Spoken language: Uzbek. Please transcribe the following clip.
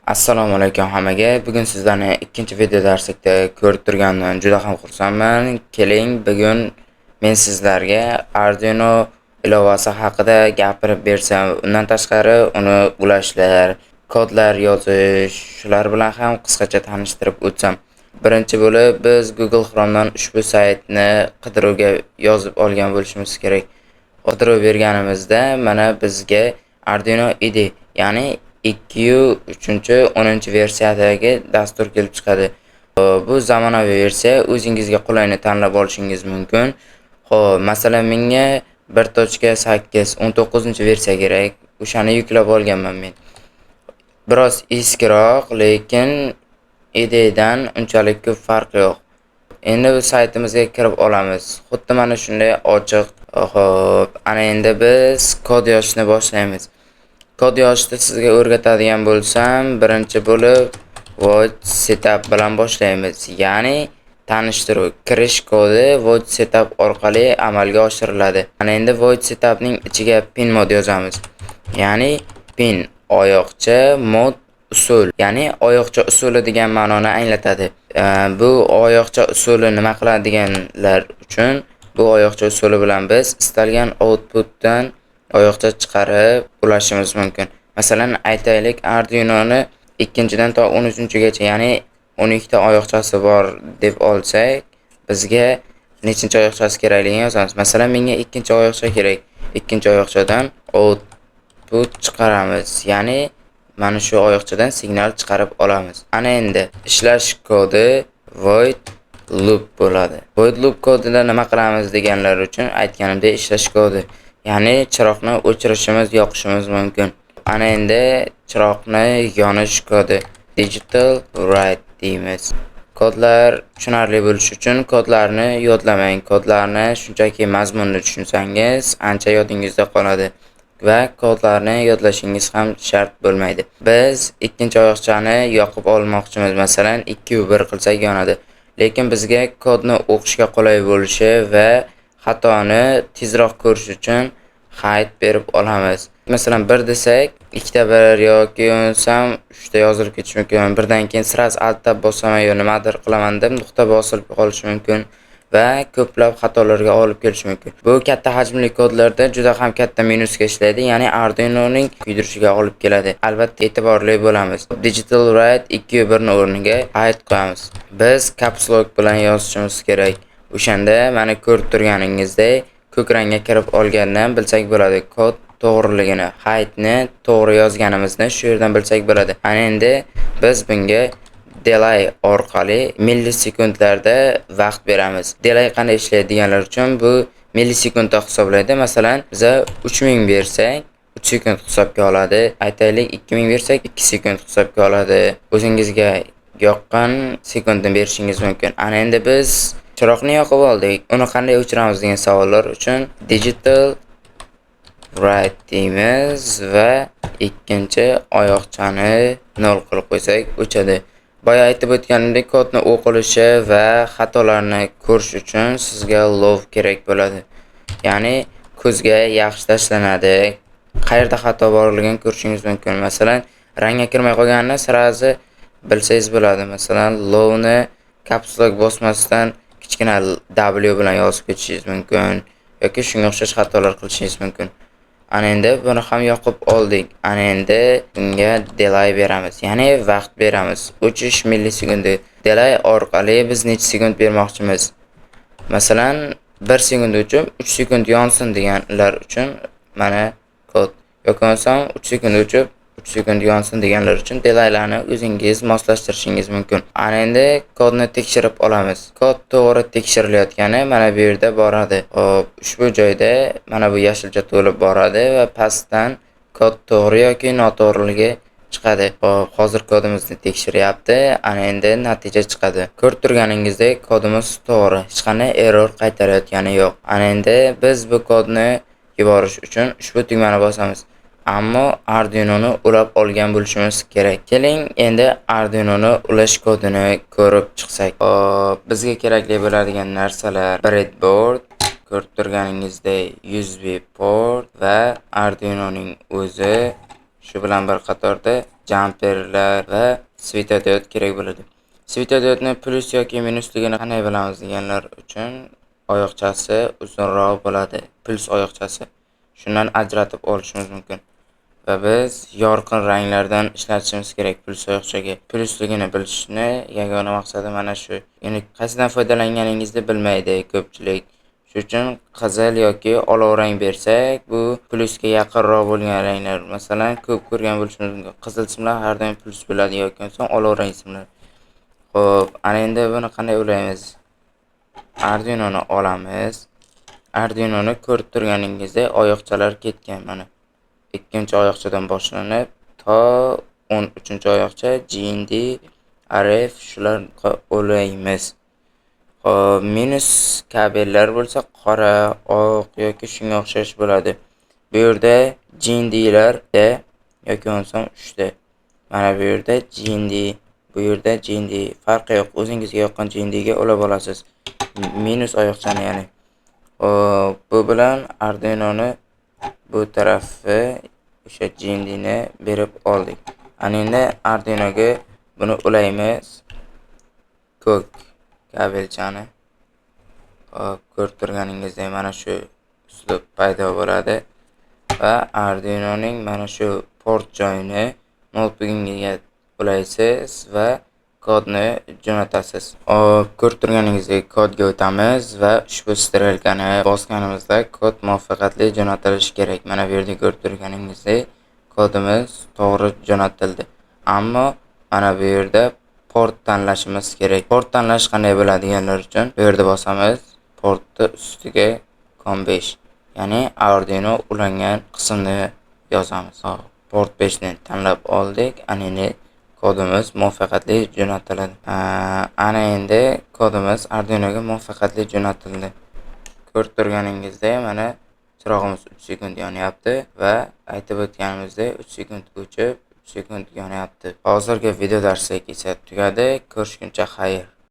Assalomu alaykum hammaga. Bugun sizlarni ikkinchi video darslikda ko'rib turganimdan juda ham xursandman. Keling, bugun men sizlarga Arduino ilovasi haqida gapirib bersam, undan tashqari uni ulashlar, kodlar yozish, shular bilan ham qisqacha tanishtirib o'tsam. Birinchi bo'lib biz Google Chromedan ushbu saytni qidiruvga yozib olgan bo'lishimiz kerak. Qidiruv berganimizda mana bizga Arduino IDE, ya'ni 2.3.10 versiyadagi dastur kelib chiqadi. Bu zamonaviy versiya, o'zingizga qulayni tanlab olishingiz mumkin. Xo'p, masalan menga 1.8.19 versiya kerak. O'shani yuklab olganman men. Biroz eskiroq, lekin IDEdan unchalik ko'p farqi yo'q. Endi bu saytimizga kirib olamiz. Xuddi mana shunday ochiq. Xo'p, ana endi biz kod yozishni boshlaymiz. Kod yozishni sizga o'rgatadigan bo'lsam, birinchi bo'lib void setup bilan boshlaymiz. Ya'ni tanishtiruv, kirish kodi void setup orqali amalga oshiriladi. Ana endi void setupning ichiga pin mod yozamiz. Ya'ni pin oyoqcha mod usul, ya'ni oyoqcha usuli degan ma'noni anglatadi. Bu oyoqcha usuli nima qiladiganlar uchun bu oyoqcha usuli bilan biz istalgan outputdan oyoqcha chiqarib ulashimiz mumkin. Masalan, aytaylik Arduino'ni 2-dan to 13-gacha, ya'ni 12 ta oyoqchasi bor deb olsak, bizga nechinchi oyoqchasi kerakligini yozamiz. Masalan, menga 2-oyoqcha kerak. 2-oyoqchadan output chiqaramiz. Ya'ni mana shu oyoqchadan signal chiqarib olamiz. Ana endi ishlash kodi void loop bo'ladi. Void loop kodida nima qilamiz deganlar uchun aytganimdek ishlash kodi. Ya'ni chiroqni o'chirishimiz, yoqishimiz mumkin. Ana endi chiroqni yonish kodi digital write deymiz. Kodlar tushunarli bo'lishi uchun kodlarni yodlamang. Kodlarni shunchaki mazmunni tushunsangiz, ancha yodingizda qoladi va kodlarni yodlashingiz ham shart bo'lmaydi. Biz 2-oyoqchani yoqib olmoqchimiz. Masalan, 2-1 qilsak yonadi. Lekin bizga kodni o'qishga qulay bo'lishi va xatoni tezroq ko'rish uchun hide berib olamiz. Masalan, 1 desak, 2 1 yoki yo'nsam 3 ta yozilib ketishi mumkin. Birdan keyin siraz alt tab bossam yo nimadir qilaman deb nuqta bosilib qolishi mumkin va ko'plab xatolarga olib kelishi mumkin. Bu katta hajmli kodlarda juda ham katta minusga ishlaydi, ya'ni Arduinoning kuydirishiga olib keladi. Albatta e'tiborli bo'lamiz. Digital write 2-1 ni o'rniga hide qo'yamiz. Biz caps lock bilan yozishimiz kerak. O'shanda mana ko'rib turganingizdek ko'k rangga kirib olgandan bilsak bo'ladi kod to'g'riligini, hide-ni to'g'ri yozganimizni shu yerdan bilsak bo'ladi. Ana endi biz bunga delay orqali millisekundlarda vaqt beramiz. Delay qanday ishlaydi deganlar uchun bu millisekundda hisoblaydi. Masalan, biza 3000 bersak 3 sekund hisobga oladi. Aytaylik 2000 bersak 2 sekund hisobga oladi. O'zingizga yoqqan sekundni berishingiz mumkin. Ana endi biz chiroqni yoqib oldik. Uni qanday o'chiramiz degan savollar uchun digital write deymiz va 2-oyoqchani 0 qilib qo'ysak o'chadi. Boya aytib o'tganimdek kodni o'qilishi va xatolarni ko'rish uchun sizga lov kerak bo'ladi. Ya'ni ko'zga yaxshi tashlanadi. Qayerda xato borligini ko'rishingiz mumkin. Masalan, rangga kirmay qolganini sirazi bilsangiz bo'ladi. Masalan, lovni caps lock bosmasdan kichkina W bilan yozib ketishingiz mumkin yoki shunga o'xshash xatolar qilishingiz mumkin. Ana endi buni ham yoqib oldik. Ana endi bunga delay beramiz, ya'ni vaqt beramiz. 3 millisekundi. Delay orqali biz necha sekund bermoqchimiz? Masalan, 1 sekund o'chib 3 sekund yonsin deganlar uchun mana kod. Yoki bo'lmasam 3 sekund o'chib 3 sekund yonsin deganlar uchun delaylarni o'zingiz moslashtirishingiz mumkin. Ana endi kodni tekshirib olamiz. Kod to'g'ri tekshirilayotgani mana bu yerda boradi. Xo'p, ushbu joyda mana bu yashilcha to'lib boradi va pastdan kod to'g'ri yoki noto'g'riligi chiqadi. Xo'p, hozir kodimizni tekshiryapti. Ana endi natija chiqadi. Ko'rib turganingizdek kodimiz to'g'ri. Hech qanday error qaytarayotgani yo'q. Ana endi biz bu kodni yuborish uchun ushbu tugmani bosamiz. Ammo Arduino'ni ulab olgan bo'lishimiz kerak. Keling, endi Arduino'ni ulash kodini ko'rib chiqsak. Hop, bizga kerakli bo'ladigan narsalar breadboard, ko'rib turganingizdek USB port va Arduino'ning o'zi Shu bilan bir qatorda jumperlar va svetodiod kerak bo'ladi. Svetodiodni plus yoki minusligini qanday bilamiz deganlar uchun oyoqchasi uzunroq bo'ladi. Plus oyoqchasi. Shundan ajratib olishimiz mumkin. Va biz yorqin ranglardan ishlatishimiz kerak plus oyoqchaga. Plusligini bilishni yagona maqsadi mana shu. Ya'ni qaysidan foydalanganingizni bilmaydi ko'pchilik. Shuning uchun qizil yoki olov rang bersak, bu plusga yaqinroq bo'lgan ranglar. Masalan, ko'p ko'rgan bo'lishimiz mumkin. Qizil simlar har doim plus bo'ladi yoki olov rang simlar. Xo'p, ana endi buni qanday ulaymiz? Arduino'ni olamiz. Arduino'ni ko'rib turganingizdek oyoqchalar ketgan mana. Ikkinchi oyoqchadan boshlanib to 13-oyoqcha GND, RF shularga ulaymiz. Xo'p, minus kabellar bo'lsa qora, oq yoki shunga o'xshash bo'ladi. Bu yerda GND'larda yoki bo'lmasam 3 ta. Mana bu yerda GND, bu yerda GND farqi yo'q. O'zingizga yoqqan GNDga ulab olasiz. Minus oyoqchani ya'ni. Bu bilan Arduino'ni bu tarafi o'sha GND'ni berib oldik. Ana endi Arduino'ga buni ulaymiz. Ko'k kabelchani. Ko'rib turganingizdek mana shu uslub paydo bo'ladi va Arduino'ning mana shu port joyini notebookingizga ulaysiz va kodni jo'natasiz. Ko'rib turganingizdek kodga o'tamiz va ushbu strelkani bosganimizda kod muvaffaqiyatli jo'natilishi kerak. Mana bu yerda ko'rib turganingizdek kodimiz to'g'ri jo'natildi. Ammo mana bu yerda port tanlashimiz kerak. Port tanlash qanday bo'ladiganlar uchun bu yerda bosamiz. Portni ustiga COM5, ya'ni Arduino ulangan qismni yozamiz. Port 5 ni tanlab oldik. Ana endi kodimiz muvaffaqiyatli jo'natiladi. Ana endi kodimiz Arduinoga muvaffaqiyatli jo'natildi. Ko'rib turganingizdek mana chirog'imiz 3 sekund yonyapti va aytib o'tganimizdek 3 sekund o'chib, 3 sekund yonyapti. Hozirgi video darslik esa tugadi. Ko'rishguncha xayr.